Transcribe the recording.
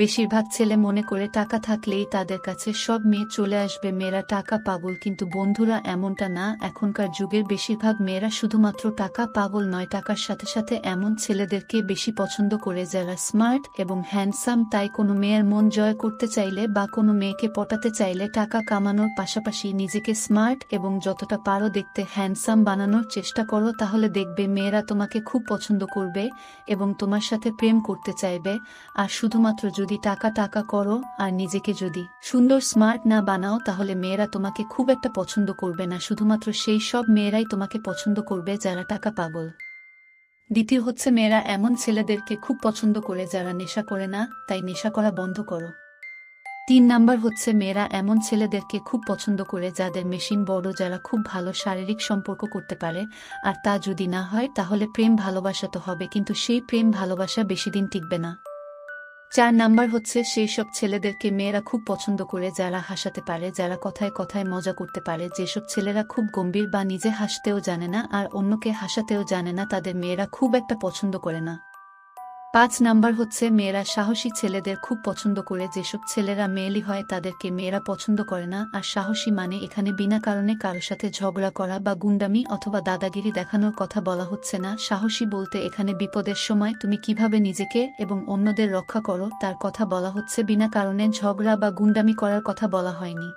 বেশিরভাগ ছেলে মনে করে টাকা থাকলেই তাদের কাছে সব মেয়ে চলে আসবে, মেয়েরা টাকা পাগল। কিন্তু বন্ধুরা, এমনটা না। এখনকার যুগের বেশিরভাগ মেয়েরা শুধুমাত্র টাকা পাগল নয়, টাকার সাথে সাথে এমন ছেলেদেরকে বেশি পছন্দ করে যারা স্মার্ট এবং হ্যান্ডসাম। তাই কোনো মেয়ের মন জয় করতে চাইলে বা কোনো মেয়েকে পটাতে চাইলে টাকা কামানোর পাশাপাশি নিজেকে স্মার্ট এবং যতটা পারো দেখতে হ্যান্ডসাম বানানোর চেষ্টা করো, তাহলে দেখবে মেয়েরা তোমাকে খুব পছন্দ করবে এবং তোমার সাথে প্রেম করতে চাইবে। আর শুধুমাত্র যদি টাকা টাকা করো আর নিজেকে যদি সুন্দর স্মার্ট না বানাও, তাহলে মেয়েরা তোমাকে খুব একটা পছন্দ করবে না। শুধুমাত্র সেই সব মেয়েরাই তোমাকে পছন্দ করবে যারা টাকা পাগল। দ্বিতীয় হচ্ছে, মেয়েরা এমন ছেলেদেরকে খুব পছন্দ করে যারা নেশা করে না, তাই নেশা করা বন্ধ করো। 3 নাম্বার হচ্ছে, মেয়েরা এমন ছেলেদেরকে খুব পছন্দ করে যাদের মেশিন বড়, যারা খুব ভালো শারীরিক সম্পর্ক করতে পারে। আর তা যদি না হয় তাহলে প্রেম ভালোবাসা তো হবে, কিন্তু সেই প্রেম ভালোবাসা বেশি দিন টিকবে না। 4 নাম্বার হচ্ছে, সেই সব ছেলেদেরকে মেয়েরা খুব পছন্দ করে যারা হাসাতে পারে, যারা কথায় কথায় মজা করতে পারে। যেসব ছেলেরা খুব গম্ভীর বা নিজে হাসতেও জানে না আর অন্যকে হাসাতেও জানে না, তাদের মেয়েরা খুব একটা পছন্দ করে না। 5 নাম্বার হচ্ছে, মেয়েরা সাহসী ছেলেদের খুব পছন্দ করে। যেসব ছেলেরা মেয়েলি হয় তাদেরকে মেয়েরা পছন্দ করে না। আর সাহসী মানে এখানে বিনা কারণে কারো সাথে ঝগড়া করা বা গুন্ডামি অথবা দাদাগিরি দেখানোর কথা বলা হচ্ছে না। সাহসী বলতে এখানে বিপদের সময় তুমি কিভাবে নিজেকে এবং অন্যদের রক্ষা করো তার কথা বলা হচ্ছে, বিনা কারণে ঝগড়া বা গুন্ডামি করার কথা বলা হয়নি।